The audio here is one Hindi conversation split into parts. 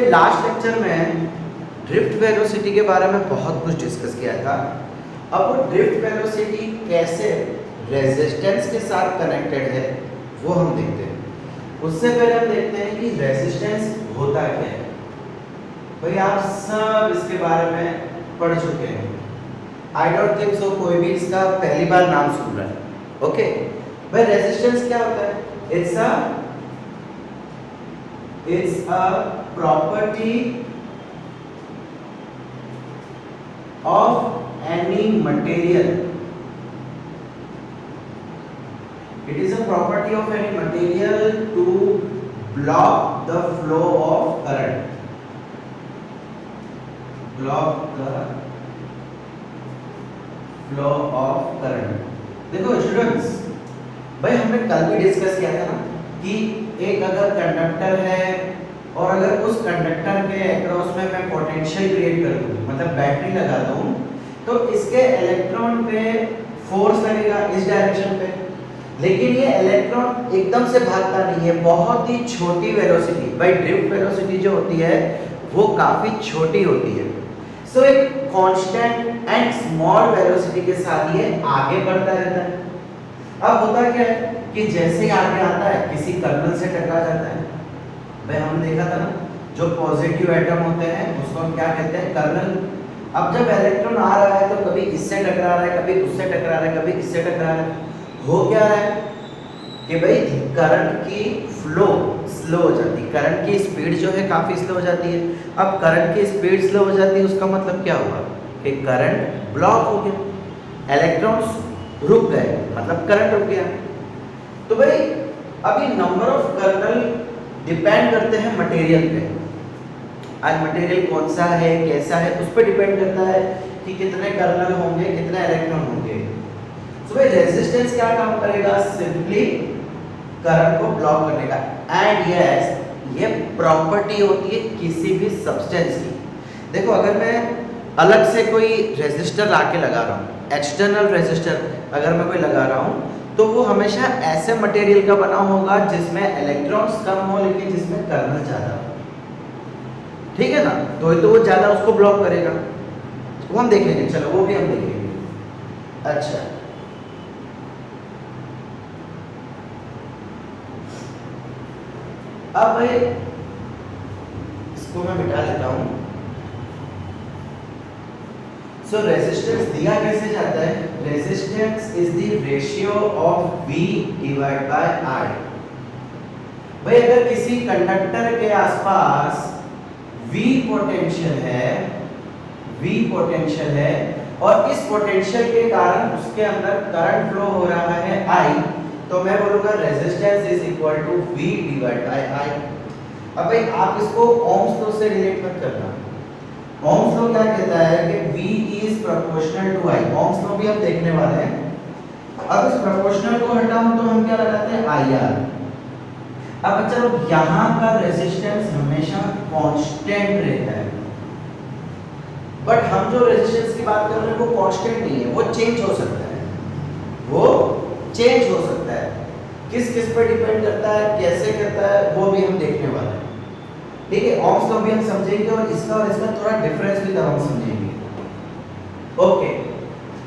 भाई लास्ट लेक्चर में ड्रिफ्ट वेलोसिटी के बारे में बहुत कुछ डिस्कस किया था। अब वो ड्रिफ्ट वेलोसिटी कैसे रेजिस्टेंस के साथ कनेक्टेड है वो हम देखते हैं। उससे पहले हम देखते हैं कि रेजिस्टेंस होता क्या है। भाई आप सब इसके बारे में पढ़ चुके हैं, आई डोंट थिंक सो कोई भी इसका पहली बार नाम सुन रहा है। ओके भाई, रेजिस्टेंस क्या होता है? it's a property of any material. It is a property of any material to block the flow of current. Block the flow of current. देखो स्टूडेंट्स, भाई हमने कल भी डिस्कस किया था ना कि एक अगर कंडक्टर है और अगर उस कंडक्टर के अक्रॉस में मैं पोटेंशियल क्रिएट कर दूं, मतलब बैटरी लगा दूं, तो इसके इलेक्ट्रॉन पे फोर्स लगेगा इस डायरेक्शन पे। लेकिन ये इलेक्ट्रॉन एकदम से भागता नहीं है, बहुत ही छोटी वेलोसिटी, भाई ड्रिफ्ट वेलोसिटी जो होती है वो काफी छोटी होती है। सो एक कांस्टेंट एंड स्मॉल वेलोसिटी के साथ ये आगे बढ़ता रहता है। अब होता क्या है कि जैसे ही आगे आता है किसी कर्नल से टकरा जाता है। भाई हमने देखा था ना, जो पॉजिटिव एटम होते हैं उसको हम क्या कहते हैं? कर्नल। अब जब इलेक्ट्रॉन आ रहा है तो कभी इससे टकरा रहा है, कभी उससे टकरा रहा है, कभी इससे टकरा रहा है। हो क्या रहा है कि भाई करंट की फ्लो स्लो हो जाती है, करंट की स्पीड जो है काफ़ी स्लो हो जाती है। अब करंट की स्पीड स्लो हो जाती है, उसका मतलब क्या हुआ कि करंट ब्लॉक हो गया, इलेक्ट्रॉन्स रुक गए, मतलब करंट रुक गया। तो भाई अभी नंबर ऑफ कर्नल डिपेंड करते हैं मटेरियल पे। आज मटेरियल कौन सा है, कैसा है, उस पर डिपेंड करता है कि कितने कर्नल होंगे, कितने इलेक्ट्रॉन होंगे। तो भाई रेजिस्टेंस क्या काम करेगा? सिंपली करंट को ब्लॉक करने का। एंड यस, ये प्रॉपर्टी होती है किसी भी सब्सटेंस की। देखो अगर मैं अलग से कोई रेजिस्टर लाके लगा रहा हूँ, एक्सटर्नल रेजिस्टर अगर मैं कोई लगा रहा हूँ, तो वो हमेशा ऐसे मटेरियल का बना होगा जिसमें इलेक्ट्रॉन्स कम हो लेकिन जिसमें कर्नल ज़्यादा हो। ठीक है ना? तो वो ज़्यादा उसको ब्लॉक करेगा। वो हम देखेंगे, चलो वो भी हम देखेंगे। अच्छा, अब भाई इसको मैं बिठा लेता हूँ। सो रेजिस्टेंस दिया कैसे जाता है? Resistance is the ratio of V divide by I। भाई अगर किसी कंडक्टर के आसपास V पोटेंशियल है और इस पोटेंशियल के कारण उसके अंदर करंट फ्लो हो रहा है I, तो मैं बोलूंगा resistance is equal to V divide by I। अब भाई आप इसको ओम्स लॉ से रिलेट मत करना। ओम्स लॉ क्या कहता है कि V is proportional to I। Ohm's law भी हम देखने वाले हैं। अब इस प्रोपोर्शनल को हटाऊं तो हम क्या लगाते हैं? IR। अब चलो यहाँ का रेजिस्टेंस हमेशा कांस्टेंट रहता है, बट हम जो रेजिस्टेंस की बात कर रहे हैं वो कांस्टेंट नहीं है, वो चेंज हो सकता है। वो चेंज हो सकता है, किस किस पर डिपेंड करता है, कैसे करता है, वो भी हम देखने वाले हैं। ठीक है, ओम्स लॉ भी हम समझेंगे और इसका थोड़ा डिफरेंस भी तब हम समझेंगे। ओके,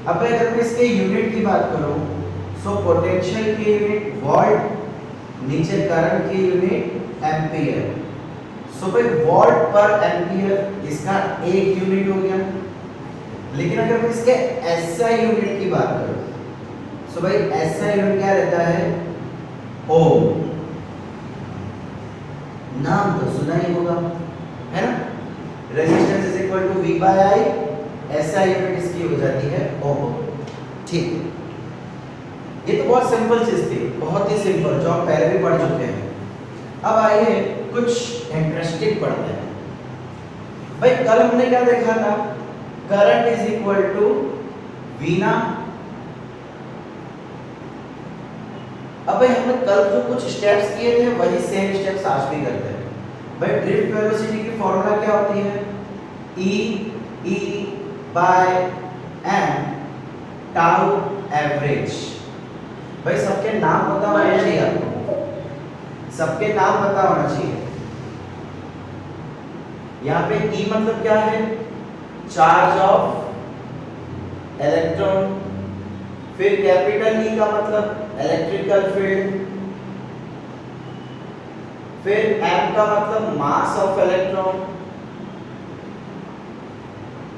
अब अगर मैं इसके यूनिट की बात करूं, सो पोटेंशियल की यूनिट वोल्ट, नीचे करंट की यूनिट एम्पियर। सो भाई वोल्ट पर एम्पियर इसका एक यूनिट हो गया। लेकिन अगर मैं इसके एसआई यूनिट की बात करूं, सो भाई एसआई यूनिट क्या रहता है? ओम। नाम तो सुना ही होगा, है ना? Resistance is equal to V by I, SI unit इसकी हो जाती है ओम। ठीक, ये तो बहुत सिंपल चीज थी, बहुत ही सिंपल, जो आप पहले भी पढ़ चुके हैं। अब आइए कुछ इंटरेस्टिंग पढ़ते हैं। भाई कल हमने क्या देखा था? Current is equal to V ना। अब भाई हमने कल जो कुछ स्टेप्स किए थे वही सेम स्टेप्स आज भी करते हैं। भाई ड्रिफ्ट वेलोसिटी की फॉर्मूला क्या होती है? E by m tau average. भाई सबके नाम पता होना चाहिए आपको, सबके नाम पता होना चाहिए। यहाँ पे E मतलब क्या है, चार्ज ऑफ इलेक्ट्रॉन। फिर कैपिटल E का मतलब इलेक्ट्रिकल फील्ड। फिर M का मतलब mass of electron.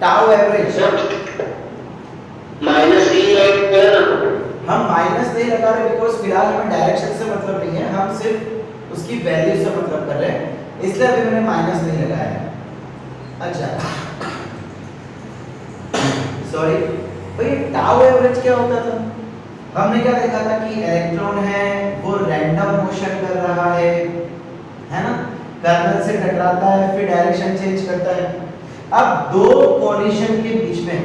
Tau average minus e हम माइनस नहीं लगा रहे बिकॉज फिलहाल हमें डायरेक्शन से मतलब नहीं है, हम सिर्फ उसकी वैल्यू से मतलब कर रहे हैं, इसलिए अभी मैंने माइनस नहीं लगाया है। अच्छा सॉरी, तो ये टाउ एवरेज क्या होता था? हमने क्या देखा था कि इलेक्ट्रॉन है वो रैंडम मोशन कर रहा है ना, कर्नल से टकराता है फिर डायरेक्शन चेंज करता है। अब दो कोलिशन के बीच में,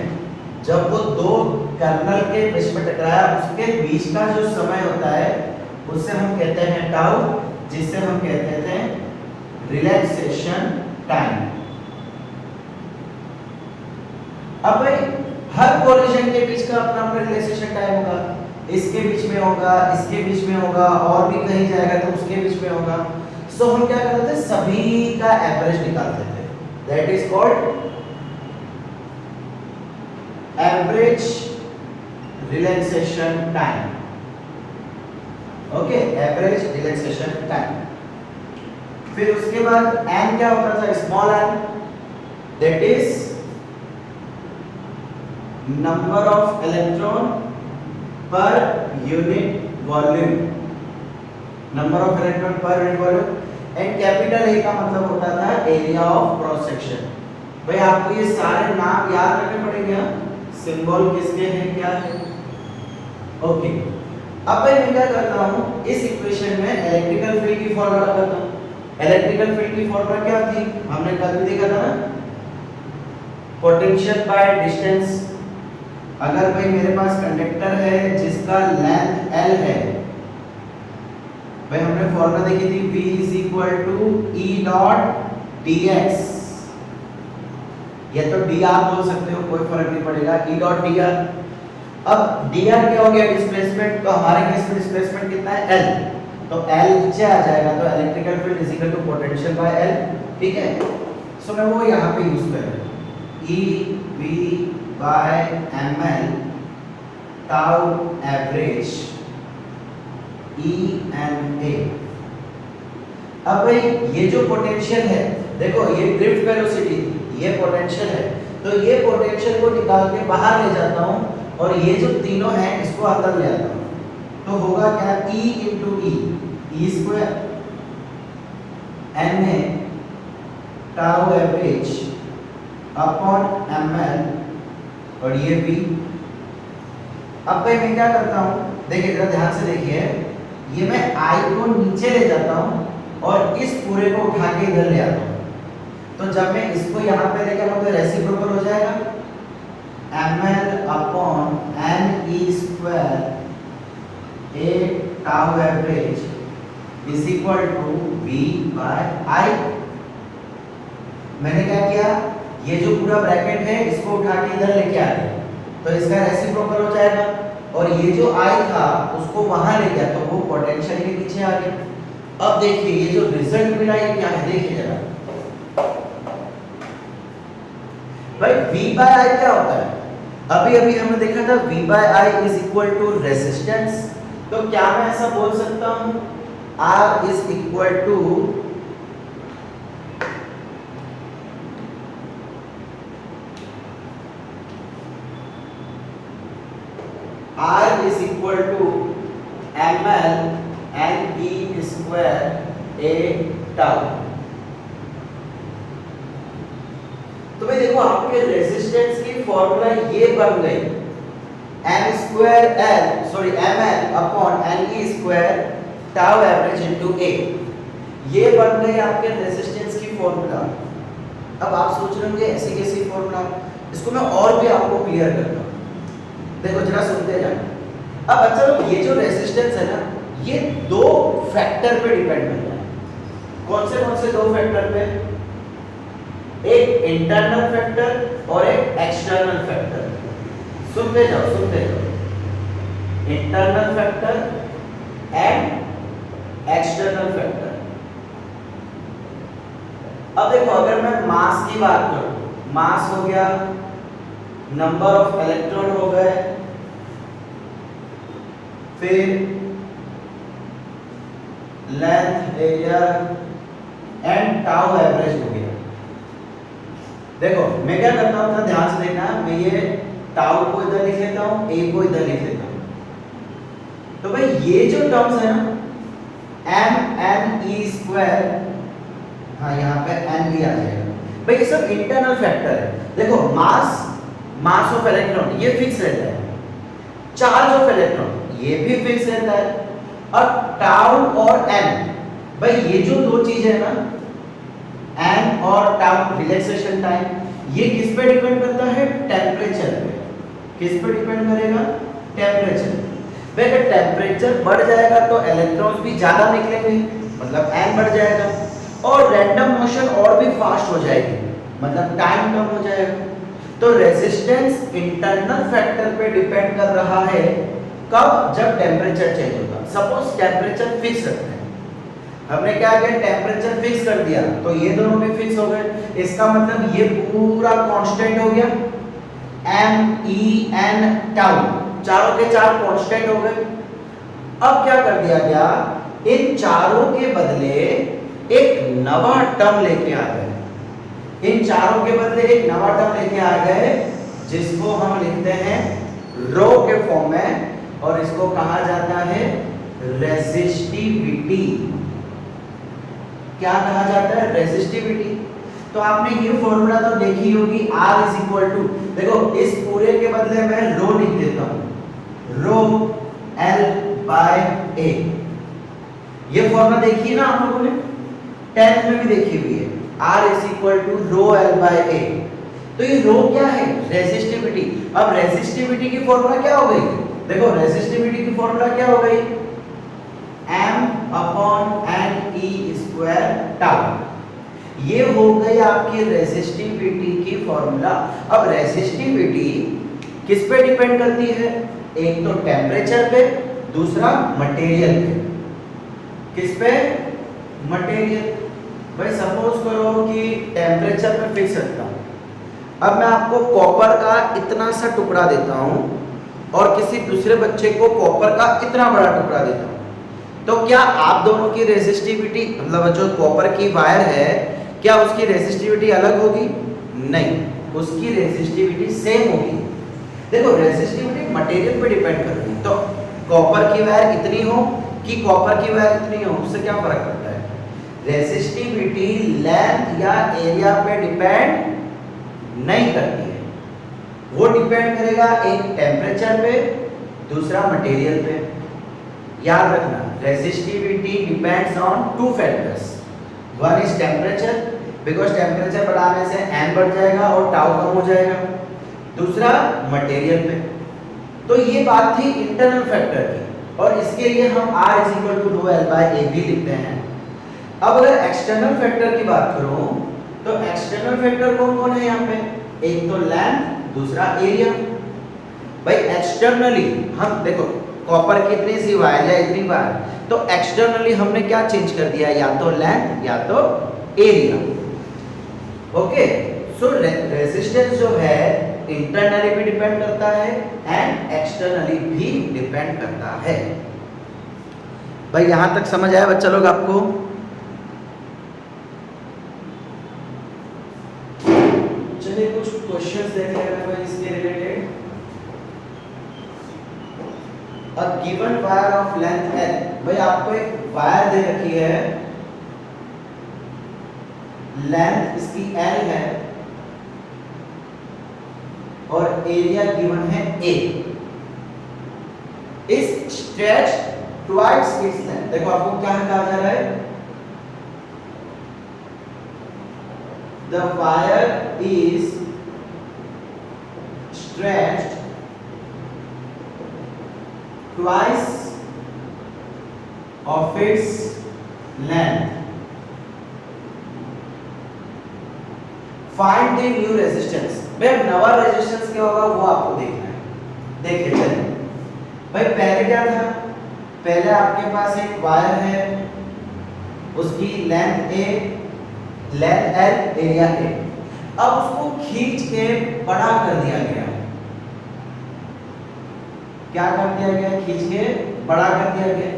जब वो दो कर्नल के बीच में टकराया, उसके बीच का जो समय होता है उसे हम कहते हैं टाउ, जिसे हम कहते थे रिलैक्सेशन टाइम। अब भाई हर कोलिशन के बीच का अपना अपना रिलैक्सेशन टाइम होगा, इसके बीच में होगा, इसके बीच में होगा, और भी कहीं जाएगा तो उसके बीच में होगा। सो हम क्या करते थे, सभी का एवरेज निकालते थे, that is called average relaxation time. Okay, average relaxation time. फिर उसके बाद n क्या होता था, small n, that is number of electron per unit volume, number of electron per unit volume. And capital A का मतलब होता था एरिया ऑफ क्रॉस सेक्शन। भाई आपको ये सारे नाम याद रखने पड़ेंगे, सिंबल किसके हैं क्या है। ओके, अब मैं क्या करता हूँ, इस इक्वेशन में इलेक्ट्रिकल फील्ड की फॉर्मूला लगाता हूँ। इलेक्ट्रिकल फील्ड की फॉर्मूला क्या थी, हमने कल भी देखा था ना, पोटेंशियल बाय डिस्टेंस। अगर भाई मेरे पास कंडक्टर है जिसका लेंथ L है, भाई हमने फॉर्मूला देखी थी V = E डॉट dx, या तो d आप बोल सकते हो, कोई फर्क नहीं पड़ेगा, E डॉट dr। अब dr क्या हो गया, डिस्प्लेसमेंट। तो हमारे केस में डिस्प्लेसमेंट कितना है, L, तो L नीचे आ जाएगा, तो electrical field is equal to potential by L। ठीक है, सो मैं वो यहाँ पे यूज कर रहा हूँ, EV/ml टाउ एवरेज EMA। अब भाई ये जो पोटेंशियल है, देखो ये ड्रिफ्ट वेलोसिटी, ये पोटेंशियल है, तो ये पोटेंशियल को निकाल के बाहर ले जाता हूँ, और ये जो तीनों हैं इसको अंदर ले आता हूँ, तो होगा क्या, E × E square MA tau average upon ml, और ये V। अब भाई मैं क्या करता हूँ, देखिए जरा ध्यान से देखिए, ये मैं I को नीचे ले जाता हूँ और इस पूरे को उठा के इधर ले आता हूँ, तो जब मैं इसको यहाँ पे लेकर आऊँ तो रेसिप्रोकल हो जाएगा, ml upon ne² A tau average is equal to V/I। मैंने क्या किया, ये जो पूरा ब्रैकेट है इसको उठा के इधर लेके आ गया, तो इसका रेसिप्रोकल हो जाएगा, और ये जो I था उसको वहां ले गया, तो वो पोटेंशियल के पीछे आ गया। अब देखिए ये जो रिजल्ट मिला ये क्या है, देखिए जरा भाई V/I क्या होता है, अभी अभी हमने देखा था V/I is equal to resistance. तो क्या मैं ऐसा बोल सकता हूं, R is equal to ml ne² A tau. तो भाई देखो आपके रेजिस्टेंस की फॉर्मूला ये बन गई, ml upon ne² tau average into A। ये बन गई आपके रेजिस्टेंस की फॉर्मूला। अब आप सोच रहे होंगे ऐसी कैसी फॉर्मूला, इसको मैं और भी आपको क्लियर करता हूँ, देखो जरा सुनते जाना। अब अच्छा लोग, ये जो रेजिस्टेंस है ना, ये दो फैक्टर पे डिपेंड करता है। कौन से दो फैक्टर पे, एक इंटरनल फैक्टर और एक एक्सटर्नल फैक्टर। सुनते जाओ, internal factor and external factor. अब देखो अगर मैं मास की बात करूं, मास हो गया, नंबर ऑफ इलेक्ट्रॉन हो गए, फिर length, area and tau average हो गया। देखो मैं क्या करता हूं, थोड़ा ध्यान से देखना, मैं ये टाउ को इधर लिख लेता हूं, ए को इधर लिख लेता हूं। तो भाई ये जो टर्म्स है ना, एम एन ई स्क्वायर, हाँ यहाँ पे एन भी आ जाएगा भाई, ये सब इंटरनल फैक्टर है। देखो मास ऑफ इलेक्ट्रॉन ये फिक्स रहता है, चार्ज ऑफ इलेक्ट्रॉन ये भी फिक्स रहता है, और टाउ और एन, भाई ये जो दो चीज है ना, एन और टाउ रिलैक्सेशन टाइम, ये किस पे डिपेंड करता है, टेम्परेचर पे। किस पे डिपेंड करेगा, टेम्परेचर। भाई अगर टेम्परेचर बढ़ जाएगा तो इलेक्ट्रॉन्स भी ज्यादा निकलेंगे, मतलब एन बढ़ जाएगा, और रैंडम मोशन और भी फास्ट हो जाएगी, मतलब टाइम कम हो जाएगा। तो रेजिस्टेंस इंटरनल फैक्टर पे डिपेंड कर रहा है, कब, जब टेम्परेचर चेंज होगा। सपोज टेम्परेचर फिक्स रखते हैं, हमने क्या किया, टेम्परेचर फिक्स कर दिया, तो ये दोनों भी फिक्स हो गए, इसका मतलब ये पूरा कांस्टेंट हो गया, एम ई एन टाउ, चारों के चार कांस्टेंट हो गए। अब क्या कर दिया गया, इन चारों के बदले एक नवा टर्म लेके आ गए, इन चारों के बदले एक नवा टर्म लेके आ गए, जिसको हम लिखते हैं रो के फॉर्म में, और इसको कहा जाता है रेजिस्टिविटी। क्या कहा जाता है, रेजिस्टिविटी। तो आपने ये फॉर्मूला तो देखी होगी, R इज इक्वल टू, देखो इस पूरे के बदले मैं रो लिख देता हूं, रो L बाय A। ये फॉर्मूला देखी है ना आप लोगों ने, 10th में भी देखी हुई है, R is equal to rho L by A। तो ये रो क्या है, रेजिस्टिविटी। अब रेजिस्टिविटी की फॉर्मूला क्या हो गई, देखो रेजिस्टिविटी की फॉर्मूला क्या हो गई, M upon n e square tau. ये हो गई आपकी रेजिस्टिविटी की फॉर्मूला। अब रेजिस्टिविटी किस पे डिपेंड करती है, एक तो टेम्परेचर पे, दूसरा मटेरियल पे। किस पे, मटेरियल। भाई सपोज करो कि टेम्परेचर पे फिक्स रखता हूं, अब मैं आपको कॉपर का इतना सा टुकड़ा देता हूं और किसी दूसरे बच्चे को कॉपर का इतना बड़ा टुकड़ा देता हूं, तो क्या आप दोनों की रेजिस्टिविटी, मतलब जो कॉपर की वायर है, क्या उसकी रेजिस्टिविटी अलग होगी, नहीं, उसकी रेजिस्टिविटी सेम होगी। देखो रेजिस्टिविटी मटेरियल पे डिपेंड करती है, तो कॉपर की वायर इतनी हो कि कॉपर की वायर इतनी हो, उससे क्या फर्क पड़ता है। रेजिस्टिविटी लेंथ या एरिया पे डिपेंड नहीं करती है, वो डिपेंड करेगा एक टेम्परेचर पे, दूसरा मटेरियल पे। याद रखना, resistivity depends on two factors, one is temperature, because temperature बढ़ाने से एन बढ़ जाएगा और टाउ कम हो जाएगा, दूसरा मटेरियल पे। तो ये बात थी इंटरनल फैक्टर की, और इसके लिए हम R is equal to rho L by A भी लिखते हैं। अब अगर एक्सटर्नल फैक्टर की बात करूं, तो एक्सटर्नल फैक्टर कौन कौन है यहाँ पे, एक तो लेंथ, दूसरा एरिया। भाई एक्सटर्नली हम देखो कॉपर की इतनी सी वायर या इतनी वायर, तो एक्सटर्नली हमने क्या चेंज कर दिया, या तो लेंथ या तो एरिया। ओके, सो रेजिस्टेंस जो है इंटरनली भी डिपेंड करता है एंड एक्सटर्नली भी डिपेंड करता है। भाई यहां तक समझ आया बच्चा लोग आपको? चलिए कुछ क्वेश्चंस देख लेते हैं इसके related. A given wire of length L, भाई आपको एक वायर दे रखी है, लेंथ इसकी L है और एरिया गिवन है A, इस स्ट्रेच ट्वाइस इट्स लेंथ। देखो आपको क्या कहा जा रहा है, the wire is stretched twice of its length. Find the new resistance। भाई नवा रेजिस्टेंस क्या होगा वो आपको देखना है। देखिए चलिए भाई, पहले क्या था, पहले आपके पास एक वायर है, उसकी length A, length L, area A। अब उसको खींच के बड़ा कर दिया गया। क्या कर दिया गया? खींच के बड़ा कर दिया गया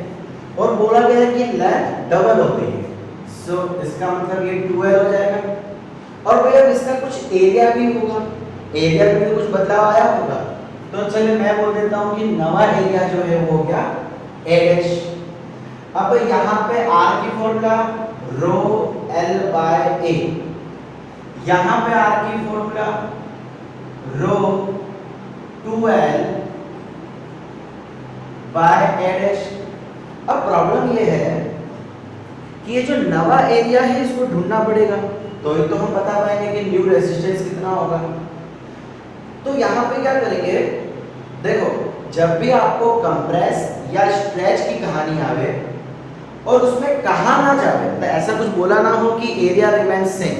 और बोला गया कि लेंथ डबल हो गई है। सो इसका मतलब ये 2L हो जाएगा। और भैया इसका कुछ एरिया भी होगा, एरिया में भी कुछ बदलाव आया होगा। तो चलिए मैं बोल देता हूँ कि नवा एरिया जो है वो हो गया A डैश। अब यहाँ पे R की formula rho L by A, यहाँ पे R की formula rho 2L by A dash. अब प्रॉब्लम ये है कि ये जो नवा एरिया है इसको ढूंढना पड़ेगा, तो ही तो हम बता पाएंगे कि न्यू रेजिस्टेंस कितना होगा। तो यहाँ पे क्या करेंगे, देखो जब भी आपको कंप्रेस या स्ट्रेच की कहानी आवे और उसमें कहा ना जावे, तो ऐसा कुछ बोला ना हो कि एरिया रिमेन्स सेम।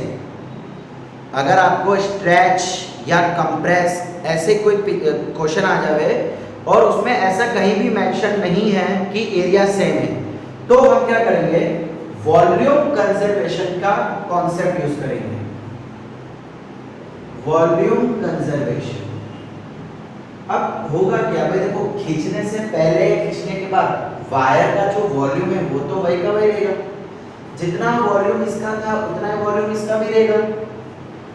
अगर आपको स्ट्रेच या कंप्रेस ऐसे कोई क्वेश्चन आ जावे और उसमें ऐसा कहीं भी मेंशन नहीं है कि एरिया सेम है, तो हम क्या करेंगे, वॉल्यूम कंजर्वेशन का कॉन्सेप्ट यूज करेंगे। Volume conservation. अब होगा क्या भाई, देखो खींचने से पहले खींचने के बाद वायर का जो वॉल्यूम है वो तो वही का वही रहेगा, जितना वॉल्यूम इसका था उतना ही वॉल्यूम इसका भी रहेगा।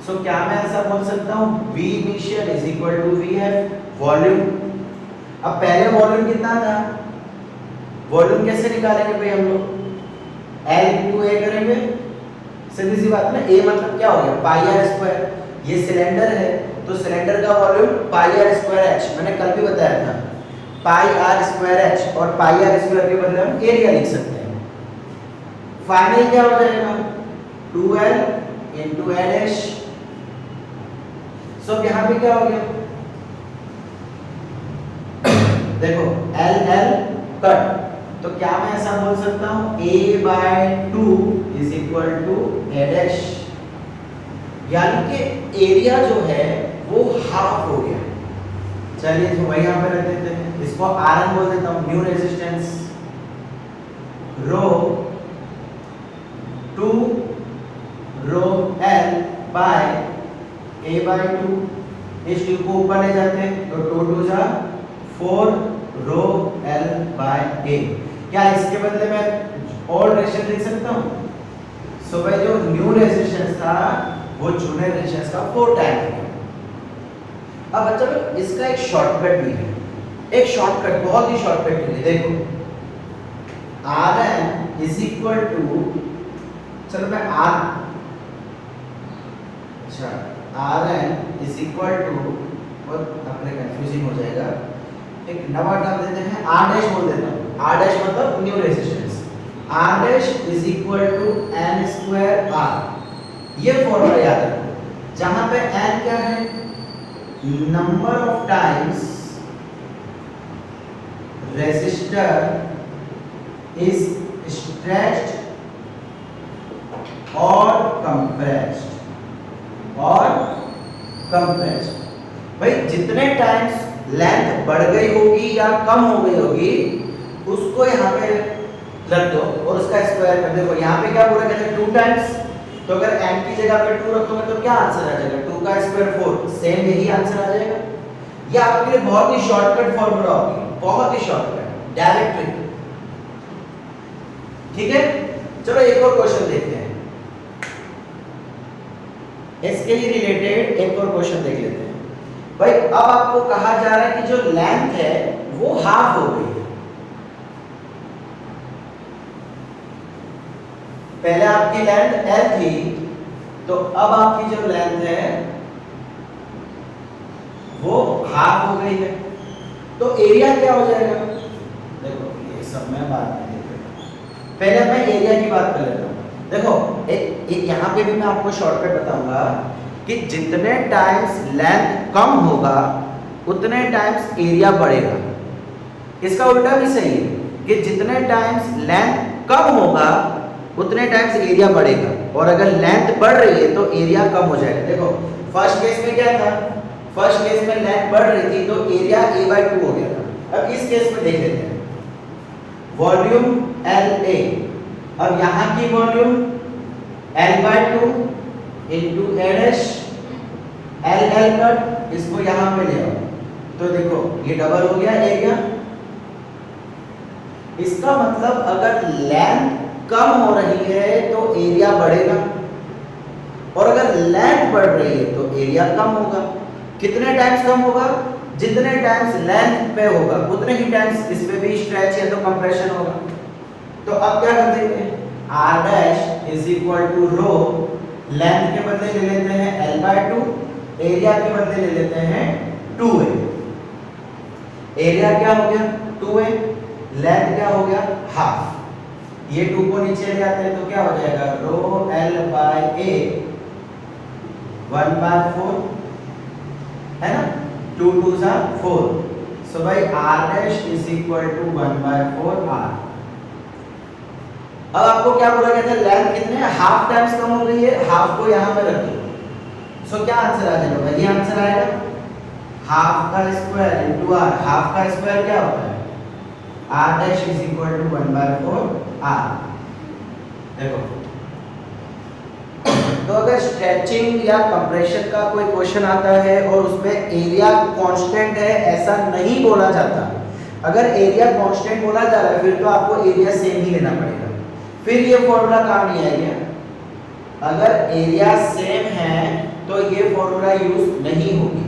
सो क्या मैं ऐसा बोल सकता हूँ V initial is equal to VF volume. अब पहले वॉल्यूम कितना था, वॉल्यूम कैसे निकालेंगे भाई हम लोग, L इंटू A करेंगे, सीधी सी बात ना। A मतलब क्या हो गया, पाई आर स्क्वायर। ये सिलेंडर है तो सिलेंडर का volume pi R square H, मैंने कल भी बताया था, पाई आर स्क्वायर एच, और पाई आर स्क्वायर के बदले हम एरिया लिख सकते हैं। फाइनल क्या हो जाएगा, 2L इंटू A डैश। सो यहाँ पे क्या हो गया, देखो L L कट, तो क्या मैं ऐसा बोल सकता हूँ A by 2 is equal to A dash, यानी कि एरिया जो है वो हाफ हो गया। चलिए तो वही यहाँ पे रख देते हैं, इसको Rn बोल देता हूँ, new resistance rho 2 rho L by A by 2। इस 2 को ऊपर ले जाते हैं तो 2 2 जा 4 रो L बाय A। क्या इसके बदले में ओल्ड रेजिस्टेंस लिख सकता हूँ? सो भाई जो न्यू रेजिस्टेंस था वो जूनियर रेजिस्टेंस का 4 टाइम है। अब बच्चा लोग इसका एक शॉर्टकट भी है, एक शॉर्टकट, बहुत ही शॉर्टकट है। देखो Rn इज इक्वल टू, चलो मैं Rn इज इक्वल टू, और अपने कंफ्यूजिंग हो जाएगा, एक नवा टर्म देते हैं, R डैश बोल देता हूँ। R डैश मतलब new resistance, R dash is equal to n square R। ये फॉर्मूला याद रखो, जहां पे n क्या है, number of times resistor is stretched और कंप्रेस्ड, भाई जितने टाइम्स लेंथ बढ़ गई होगी या कम हो गई होगी उसको यहाँ पे रख दो और उसका स्क्वायर कर। देखो यहाँ पे क्या बोला गया था, 2 टाइम्स, तो अगर n की जगह पे 2 रखोगे तो क्या आंसर आ जाएगा, 2 का स्क्वायर 4, सेम यही आंसर आ जाएगा। ये आपके लिए बहुत ही शॉर्टकट फॉर्मूला होगी, बहुत ही शॉर्टकट डायरेक्ट ट्रिक। ठीक है, चलो एक और क्वेश्चन देखते हैं, इसके ही रिलेटेड एक और क्वेश्चन देख लेते हैं। भाई अब आपको कहा जा रहा है कि जो लेंथ है वो हाफ हो गई है। पहले आपकी लेंथ L थी, तो अब आपकी जो लेंथ है वो हाफ हो गई है, तो एरिया क्या हो जाएगा। देखो ये सब मैं बात में पहले मैं एरिया की बात कर लेता हूँ। देखो एक यहाँ पे भी मैं आपको शॉर्टकट बताऊंगा कि जितने टाइम्स लेंथ कम होगा उतने टाइम्स एरिया बढ़ेगा। इसका उल्टा भी सही है कि जितने टाइम्स लेंथ कम होगा उतने टाइम्स एरिया बढ़ेगा, और अगर लेंथ बढ़ रही है तो एरिया कम हो जाएगा। देखो फर्स्ट केस में क्या था, फर्स्ट केस में लेंथ बढ़ रही थी तो एरिया a/2 हो गया था। अब इस केस में देख लेते हैं, वॉल्यूम LA, अब यहाँ की वॉल्यूम L/2 इंटू ए डैश L कट, इसको यहाँ पे ले आओ तो देखो ये डबल हो गया एरिया। इसका मतलब अगर लेंथ कम हो रही है तो एरिया बढ़ेगा, और अगर लेंथ बढ़ रही है तो एरिया कम होगा। कितने टाइम्स कम होगा? जितने टाइम्स लेंथ पे होगा उतने ही टाइम्स इस पे भी स्ट्रेच है तो कंप्रेशन होगा। तो अब क्या कर देंगे, r dash is equal to rho, length के बदले ले लेते हैं L/2, एरिया के बदले ले लेते हैं 2a। एरिया क्या हो गया 2a, लेंथ क्या हो गया हाफ। ये 2 को नीचे ले आते हैं तो क्या हो जाएगा रो L/a 1/4 है ना, 2 2 4। सो भाई r dash is equal to 1/4 r। अब आपको क्या बोला गया था, लेंथ कितने हाफ टाइम्स कम हो गई है, हाफ को यहाँ पे रख दो। सो क्या आंसर आ जाएगा भाई, ये आंसर आएगा हाफ का स्क्वायर इनटू r। हाफ का स्क्वायर क्या होता है, r dash is equal to 1/4 r। देखो तो अगर स्ट्रेचिंग या कंप्रेशन का कोई क्वेश्चन आता है और उसमें एरिया कांस्टेंट है ऐसा नहीं बोला जाता, अगर एरिया कांस्टेंट बोला जा रहा है फिर तो आपको एरिया सेम ही लेना पड़ेगा, फिर ये फॉर्मूला काम नहीं आएगा। अगर एरिया सेम है तो ये फॉर्मूला यूज नहीं होगी,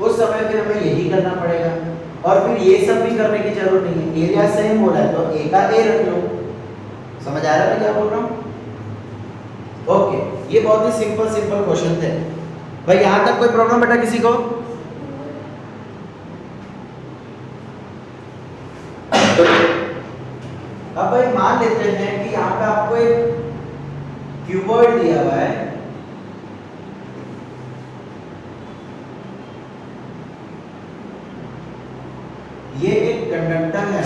उस समय फिर हमें यही करना पड़ेगा। और फिर ये सब भी करने की जरूरत नहीं है, एरिया सेम बोला है तो a का a रख लो। समझ आ रहा है मैं क्या बोल रहा हूँ? ओके, ये बहुत ही सिंपल क्वेश्चन थे भाई। यहां तक कोई प्रॉब्लम बेटा किसी को? अब भाई मान लेते हैं कि यहाँ पे आपको एक क्यूबॉइड दिया हुआ है, ये एक कंडक्टर है,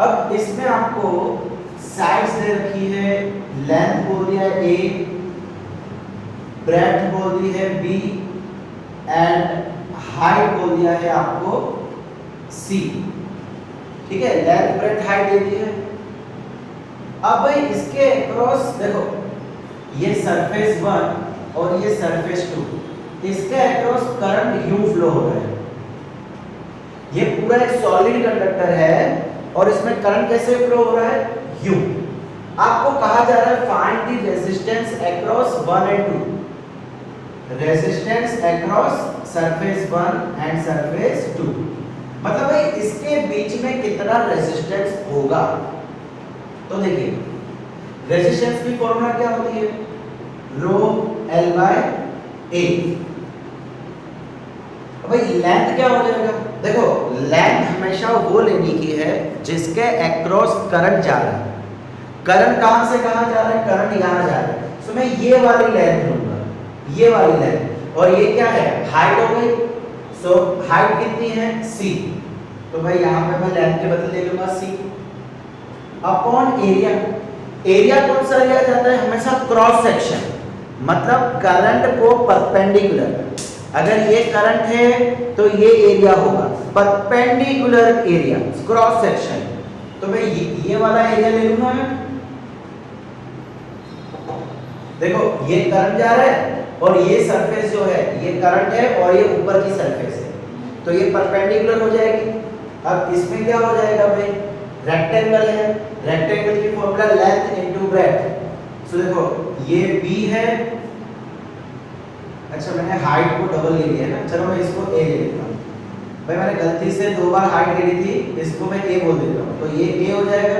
अब इसमें आपको साइड्स दे रखी है, लेंथ बोल दिया है a, ब्रेड्थ बोल दी है b एंड हाइट बोल दिया है आपको c। ठीक है, लेंथ ब्रेड्थ हाइट दे दी है। अब भाई इसके अक्रॉस देखो ये सरफेस 1 और ये सरफेस 2, इसके अक्रॉस करंट u फ्लो हो रहा है। ये पूरा एक सॉलिड कंडक्टर है और इसमें करंट कैसे फ्लो हो रहा है u। आपको कहा जा रहा है find the resistance across 1 and 2, resistance across surface 1 and surface 2। मतलब भाई इसके बीच में कितना रेजिस्टेंस होगा। तो देखिए रेजिस्टेंस की फॉर्मूला क्या होती है, रो L/a। भाई लेंथ क्या हो जाएगा, देखो लेंथ हमेशा वो लेने की है जिसके अक्रॉस करंट जा रहा है। करंट कहां से कहां जा रहा है, करंट यहां जा रहा है, सो मैं ये वाली लेंथ लूंगा, ये वाली लेंथ, और ये क्या है हाइट हो गई। सो हाइट कितनी है c, तो भाई यहां पे मैं लेंथ के बदले ले लूंगा c अपॉन एरिया। एरिया कौन सा लिया जाता है, हमेशा क्रॉस सेक्शन, मतलब करंट को परपेंडिकुलर। अगर ये करंट है तो ये एरिया होगा परपेंडिकुलर एरिया, क्रॉस सेक्शन। तो मैं ये वाला एरिया ले लूंगा मैं। देखो ये करंट जा रहा है और ये सरफेस जो है ये करंट है और ये ऊपर की सरफेस है, तो ये परपेंडिकुलर हो जाएगी। अब इसमें क्या हो जाएगा भाई, रेक्टेंगल है, रेक्टेंगल की फॉर्मूला लेंथ इनटू ब्रेड्थ। सो देखो ये b है, अच्छा मैंने हाइट को डबल ले लिया ना, चलो मैं इसको a ले लेता हूँ। भाई मैंने गलती से 2 बार हाइट ले ली थी, इसको मैं a बोल देता हूँ, तो ये a हो जाएगा।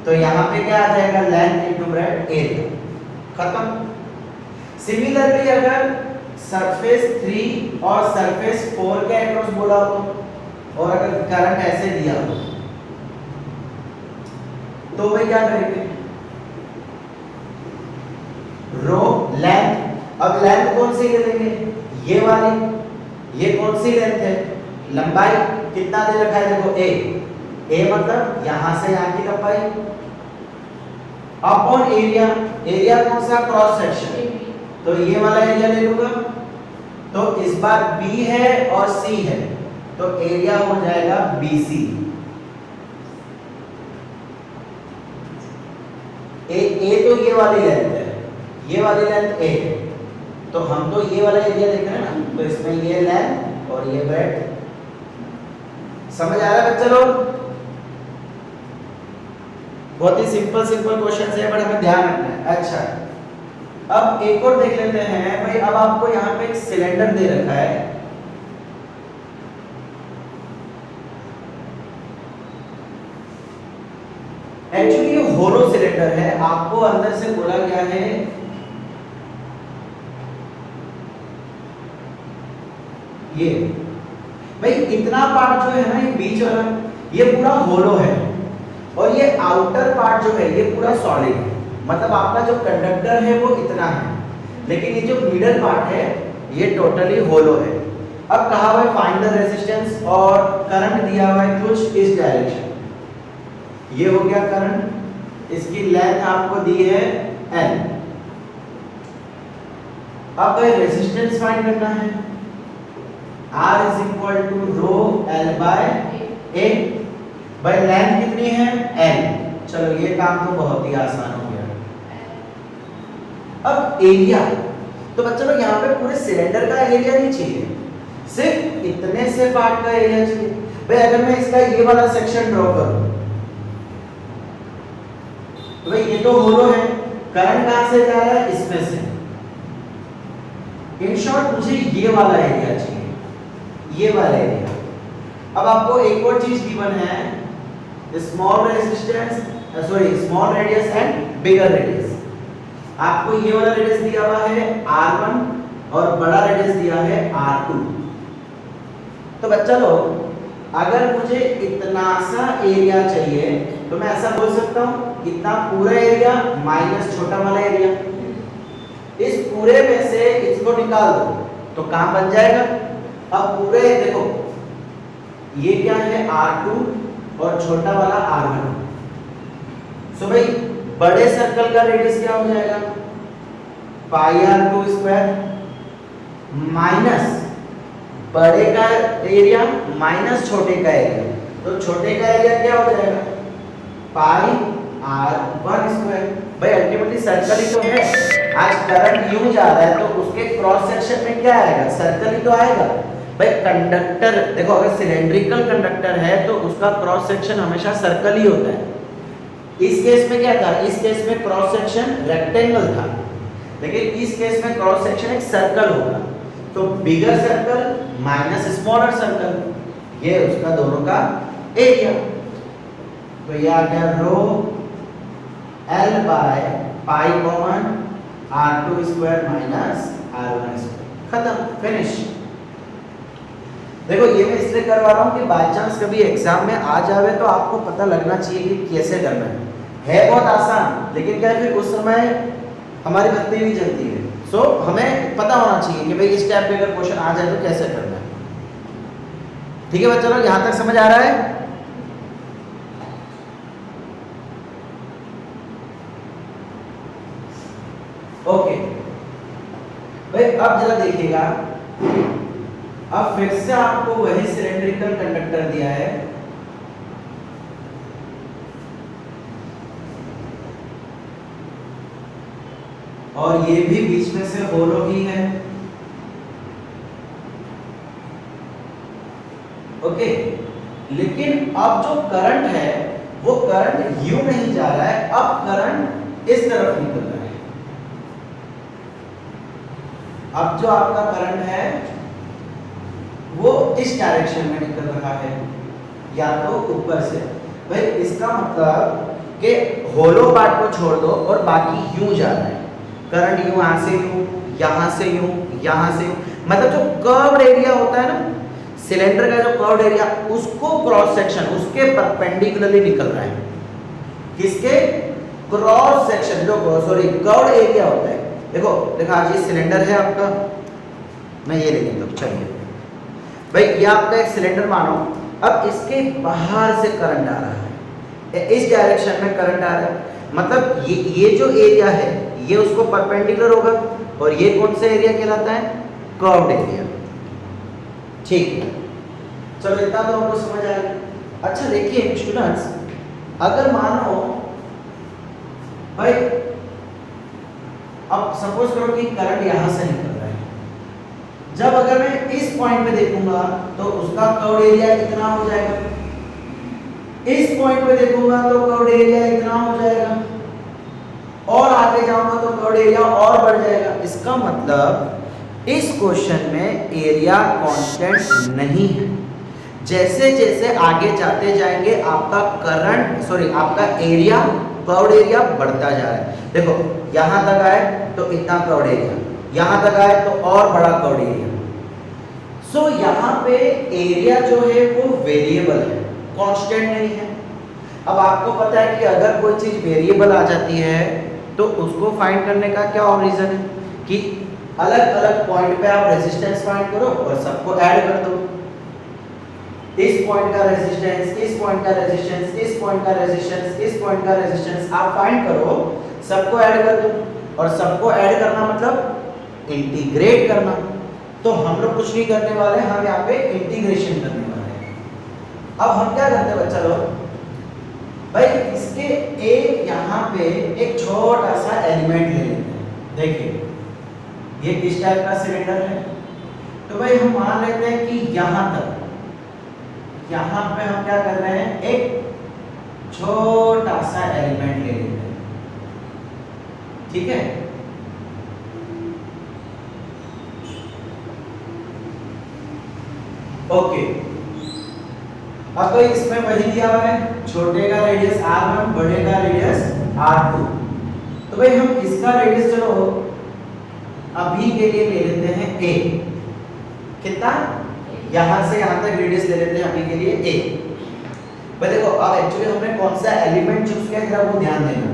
तो यहाँ पे क्या आ जाएगा, लेंथ इनटू ब्रेड्थ एरिया, खत्म। सिमिलरली अगर सरफेस 3 और सरफेस 4 के अक्रॉस बोला हो और अगर करंट ऐसे दिया हो तो भाई क्या करेंगे, रो लेंथ। अब लेंथ कौन सी ले लेंगे, ये वाली, ये कौन सी लेंथ है, लंबाई कितना दे रखा है, देखो a मतलब यहां से यहां की लंबाई अपॉन एरिया। एरिया कौन सा, क्रॉस सेक्शन, तो ये वाला एरिया ले लूंगा। तो इस बार b है और c है तो एरिया हो जाएगा bc। ए तो ये वाली लेंथ है, ये वाली लेंथ ए है, तो हम तो ये वाला एरिया देख रहे हैं ना, तो इसमें ये लेंथ और ये ब्रेड्थ। समझ आ रहा है बच्चा लोग? बहुत ही सिंपल क्वेश्चन है, बट हमें ध्यान रखना है। अच्छा, अब एक और देख लेते हैं भाई। अब आपको यहाँ पे एक सिलेंडर दे रखा है, एक्चुअली ये होलो सिलेंडर है, आपको अंदर से बोला गया है ये भाई इतना पार्ट जो है ना, ये बीच वाला ये पूरा होलो है, और ये आउटर पार्ट जो है ये पूरा सॉलिड है। मतलब आपका जो कंडक्टर है वो इतना है, लेकिन ये जो मिडल पार्ट है ये टोटली होलो है। अब कहा हुआ है फाइंड द रेजिस्टेंस, और करंट दिया हुआ है कुछ इस डायरेक्शन। ये हो गया करंट, इसकी लेंथ आपको दी है L। अब रेजिस्टेंस फाइंड करना है, R is equal to rho L by A। भाई लेंथ कितनी है L। चलो ये काम तो बहुत ही आसान हो गया। अब एरिया, तो बच्चों लोग यहाँ पे पूरे सिलेंडर का एरिया नहीं चाहिए, सिर्फ इतने से पार्ट का एरिया चाहिए। भाई अगर मैं इसका ये वाला सेक्शन ड्रॉ करूं, तो भाई ये तो होलो है, करंट कहां से जा रहा है, इसमें से। इन शॉर्ट मुझे ये वाला एरिया चाहिए, ये वाला एरिया। अब आपको एक और चीज गिवन है, small resistance sorry small radius and bigger radius. आपको ये वाला रेडियस दिया हुआ है R1 और बड़ा रेडियस दिया है R2। तो बच्चा लोग अगर मुझे इतना सा एरिया चाहिए तो मैं ऐसा बोल सकता हूं, इतना पूरा एरिया माइनस छोटा वाला एरिया। इस पूरे में से इसको निकाल दो तो काम बन जाएगा। अब पूरे देखो ये क्या है R2 और छोटा वाला R1। सो भाई बड़े सर्कल का रेडियस क्या हो जाएगा, पाई R2 स्क्वायर माइनस बड़े का एरिया माइनस छोटे का एरिया। तो छोटे का एरिया क्या हो जाएगा, पाई R1 स्क्वायर। भाई अल्टीमेटली सर्कल ही तो है, आज करंट यूं जा रहा है तो उसके क्रॉस सेक्शन में क्या आएगा, सर्कल ही तो आएगा। भाई कंडक्टर देखो, अगर सिलेंड्रिकल कंडक्टर है तो उसका क्रॉस सेक्शन हमेशा सर्कल ही होता है। इस केस में क्या था, इस केस में क्रॉस सेक्शन रेक्टेंगल था, लेकिन इस केस में क्रॉस सेक्शन एक सर्कल होगा। तो बिगर सर्कल माइनस स्मॉलर सर्कल, ये उसका दोनों का एरिया। तो ये आ गया रो L by pi common R2 square minus R1 square, खत्म, फिनिश। देखो ये मैं इसलिए करवा रहा हूँ कि बाय चांस कभी एग्जाम में आ जावे तो आपको पता लगना चाहिए कि कैसे करना है बहुत आसान, लेकिन क्या है फिर उस समय हमारी बत्ती भी जलती है। सो हमें पता होना चाहिए कि भाई इस टाइप पे अगर क्वेश्चन आ जाए तो कैसे करना है। ठीक है बच्चों लोग, यहाँ तक समझ आ रहा है? ओके भाई, अब जरा देखिएगा, अब फिर से आपको वही सिलेंड्रिकल कंडक्टर दिया है, और ये भी बीच में से होलो ही है। ओके, लेकिन अब जो करंट है वो करंट यूं नहीं जा रहा है, अब करंट इस तरफ निकल रहा है। अब जो आपका करंट है वो इस डायरेक्शन में निकल रहा है, या तो ऊपर से। भाई इसका मतलब कि होलो पार्ट को छोड़ दो और बाकी यूं जा रहा है करंट, यूं यहां से यूं, यहां से यूं, यहां से यूं। मतलब जो कर्व्ड एरिया होता है ना सिलेंडर का, जो कर्व्ड एरिया, उसको क्रॉस सेक्शन उसके परपेंडिकुलरली निकल रहा है। किसके क्रॉस सेक्शन, जो सॉरी कर्व्ड एरिया होता है। देखो आज ये सिलेंडर है आपका, मैं ये ले लेता हूं, चलिए भाई ये आपका एक सिलेंडर मानो, अब इसके बाहर से करंट आ रहा है, इस डायरेक्शन में करंट आ रहा है, मतलब ये जो एरिया है ये उसको परपेंडिकुलर होगा, और ये कौन सा एरिया कहलाता है, कर्व्ड एरिया। ठीक है, चलो इतना तो आपको समझ आया। अच्छा देखिए स्टूडेंट्स, अगर मानो भाई अब सपोज करो कि करंट यहां से निकल रहा है, जब अगर मैं इस पॉइंट पे देखूंगा तो उसका कर्व्ड एरिया इतना हो जाएगा, इस पॉइंट पे देखूंगा तो कर्व्ड एरिया इतना हो जाएगा, और आगे जाऊंगा तो कर्व्ड एरिया और बढ़ जाएगा। इसका मतलब इस क्वेश्चन में एरिया कांस्टेंट नहीं है। जैसे जैसे आगे जाते जाएंगे आपका एरिया, कर्व्ड एरिया बढ़ता जा रहा है। देखो यहां तक आए तो इतना कर्व्ड एरिया, यहां तक आए तो और बड़ा कर्व्ड एरिया। सो यहां पे एरिया जो है वो वेरिएबल है, कांस्टेंट नहीं है। अब आपको पता है कि अगर कोई चीज वेरिएबल आ जाती है तो उसको फाइंड करने का क्या और रीजन है कि अलग अलग पॉइंट पे आप रेजिस्टेंस फाइंड करो और सबको ऐड कर दो। इस पॉइंट का रेजिस्टेंस, इस पॉइंट का रेजिस्टेंस, इस पॉइंट का रेजिस्टेंस, इस पॉइंट का रेजिस्टेंस आप फाइंड करो, सबको ऐड कर दो। और सबको ऐड करना मतलब इंटीग्रेट करना। तो हम लोग कुछ नहीं करने वाले, हम यहाँ पे इंटीग्रेशन करने वाले हैं। अब हम क्या करते हैं बच्चा लोग, भाई इसके एक यहाँ पे एक छोटा सा एलिमेंट ले लेते हैं। देखिए ये किस टाइप का सिलेंडर है, तो भाई हम मान लेते हैं कि यहाँ तक, यहाँ पे हम क्या कर रहे हैं, एक छोटा सा एलिमेंट ले लेते हैं, ठीक है। ओके, अब भाई इसमें वही दिया हुआ है, छोटे का रेडियस r1, बड़े का रेडियस r2। तो भाई हम इसका रेडियस चलो अभी के लिए ले लेते हैं a। कितना, यहां से यहां तक रेडियस ले लेते हैं अभी के लिए a। भाई देखो अब एक्चुअली हमने कौन सा एलिमेंट चूज किया जरा वो ध्यान देना।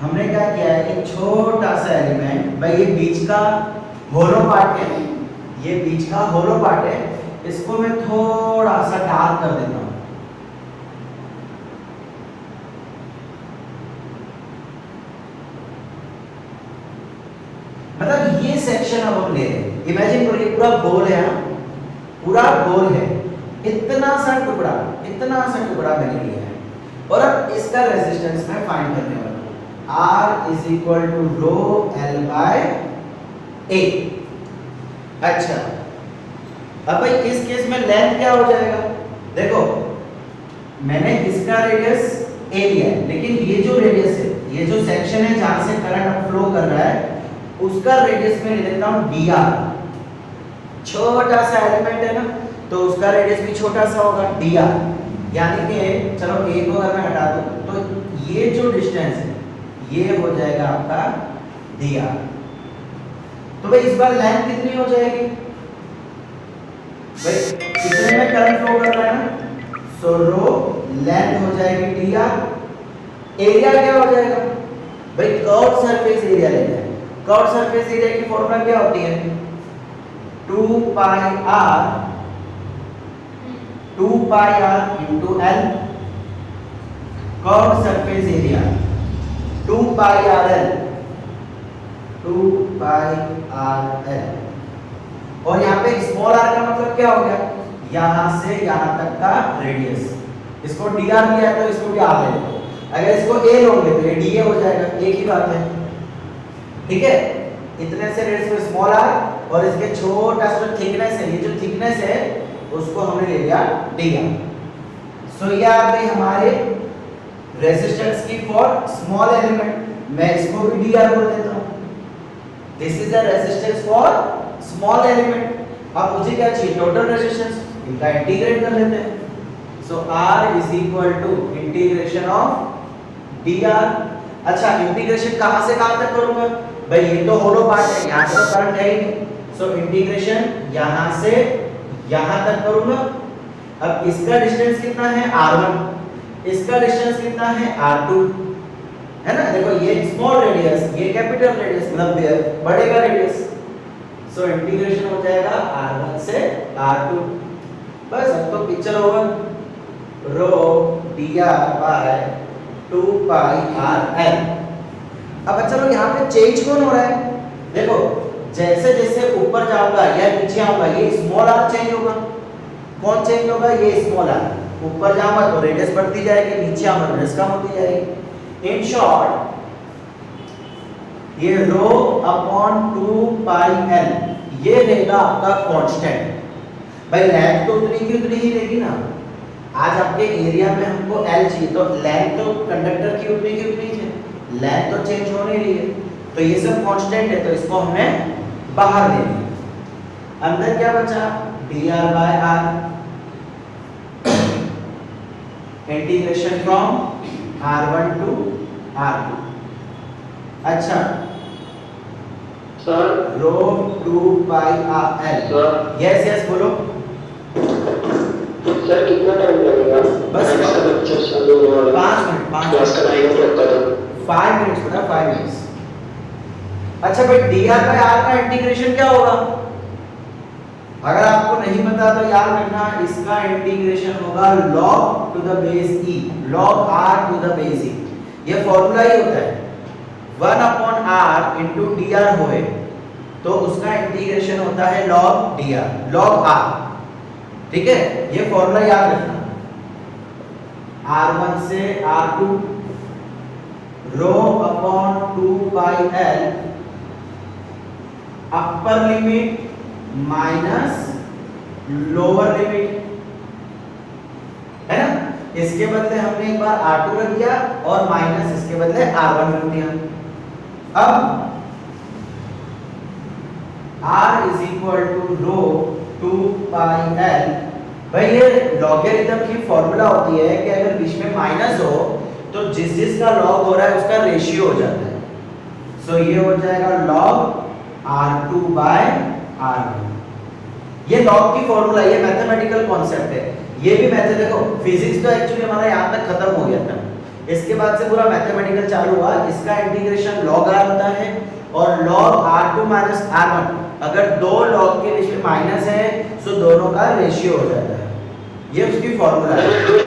हमने क्या किया है, एक छोटा सा एलिमेंट, भाई ये बीच का होलो पार्ट है, ये बीच का होलो पार्ट है, इसको मैं थोड़ा सा डार्क कर देता हूं। मतलब ये सेक्शन अब हम ले रहे हैं, इमेजिन करो ये पूरा गोल है, पूरा गोल है, इतना सा टुकड़ा मैंने लिया है। और अब इसका रेजिस्टेंस मैं फाइंड करने वाला हूं, R is equal to rho L by A। अच्छा अब भाई इस केस में लेंथ क्या हो जाएगा, देखो मैंने इसका रेडियस A लिया है, लेकिन ये जो रेडियस है, ये जो सेक्शन है जहां से करंट फ्लो कर रहा है, उसका रेडियस में ले लेता हूं dr। छोटा सा एलिमेंट है ना, तो उसका रेडियस भी छोटा सा होगा dr। यानी कि चलो a को अगर मैं हटा दूं तो ये जो डिस्टेंस है ये हो जाएगा आपका dr। तो भाई इस बार लेंथ कितनी हो जाएगी, भाई कितने में करंट फ्लो कर रहा है ना, सो रो लेंथ हो जाएगी dr। एरिया क्या हो जाएगा, भाई कर्व सरफेस एरिया लेना है। कर्व सरफेस एरिया की फॉर्मूला क्या होती है, 2 pi r into L। Curve surface area 2 पाई RL, 2 पाई RL। और यहाँ पे स्मॉल r का मतलब क्या हो गया, यहां से यहां तक का रेडियस। इसको dr लिया है तो इसको भी r ले लो, अगर इसको a लोगे तो ये dA हो जाएगा, एक ही बात है, ठीक है। इतने से रेडियस में स्मॉल r और इसके छोटा सा जो थिकनेस है, ये जो थिकनेस है उसको हमने ले लिया dr। सो ये आ गई हमारे रेजिस्टेंस की फॉर स्मॉल एलिमेंट, मैं इसको भी dr बोल देता हूं। This is the resistance for small element. अब मुझे क्या चाहिए, टोटल रेजिस्टेंस, इनका इंटीग्रेट कर लेते हैं। So r is equal to integration of dr। अच्छा इंटीग्रेशन कहां से कहां तक करूंगा, भाई ये तो होलो पार्ट है, यहां से तो करंट है ही नहीं, सो इंटीग्रेशन यहां से यहां तक करूंगा। अब इसका डिस्टेंस कितना है r1, इसका डिस्टेंस कितना है r2, है ना। देखो ये स्मॉल रेडियस, ये कैपिटल रेडियस, मतलब बड़े का रेडियस। सो इंटीग्रेशन हो जाएगा r1 से r2। बस अब तो पिक्चर होगा, रो dr बाय 2 पाई RL। अब चलो यहाँ पे चेंज कौन हो रहा है, देखो जैसे जैसे ऊपर जाऊंगा या नीचे आऊंगा ये स्मॉल r चेंज होगा। कौन चेंज होगा, ये स्मॉल r। ऊपर जाऊंगा तो रेडियस बढ़ती जाएगी, नीचे आऊंगा रेडियस कम होती जाएगी। इन शॉर्ट ये रो अपॉन 2 पाई एल ये रहेगा आपका कांस्टेंट। भाई लेंथ तो उतनी की उतनी ही रहेगी ना। आज आपके एरिया में हमको एल चाहिए तो लेंथ तो कंडक्टर की उतनी है, लेंथ तो चेंज हो नहीं रही है, तो ये सब कांस्टेंट है, तो इसको हमने बाहर ले लिया। अंदर क्या बचा, dr by r, integration from r1 to r2। अच्छा sir rho 2 pi r l, sir yes बोलो। सर कितना टाइम लगेगा? बस इसका लेक्चर चालू होने वाला है। 5 मिनट, क्लास का 9 o'clock का था। 5 मिनट्स बेटा, 5 मिनट्स। अच्छा भाई dr by r का इंटीग्रेशन क्या होगा? अगर आपको नहीं पता तो याद रखना, इसका इंटीग्रेशन होगा log to the base e, log r to the base e। ये फॉर्मूला ही होता है 1 अपॉन r इंटू dr होए तो उसका इंटीग्रेशन होता है log dr, log r। ठीक है, ये फॉर्मूला याद रखना। r1 से r2 rho upon 2 pi l upper limit minus lower limit, है ना। इसके बदले हमने एक बार r2 रख दिया और माइनस इसके बदले r1 रख दिया। अब r is equal to rho 2 pi l। भाई ये लॉगरिथम की फॉर्मूला होती है कि अगर बीच में माइनस हो तो जिस का लॉग हो रहा है उसका रेशियो हो जाता है। सो ये हो जाएगा log r2 बाय r1। ये लॉग की फॉर्मूला, ये मैथमेटिकल कॉन्सेप्ट है। ये भी मैथ, देखो फिजिक्स तो एक्चुअली हमारा यहाँ तक खत्म हो गया था, इसके बाद से पूरा मैथमेटिकल चालू हुआ। इसका इंटीग्रेशन log r होता है और log r2 माइनस r1, अगर दो log के बीच में माइनस है तो दोनों का रेशियो हो जाता है। ये उसकी फॉर्मूला है।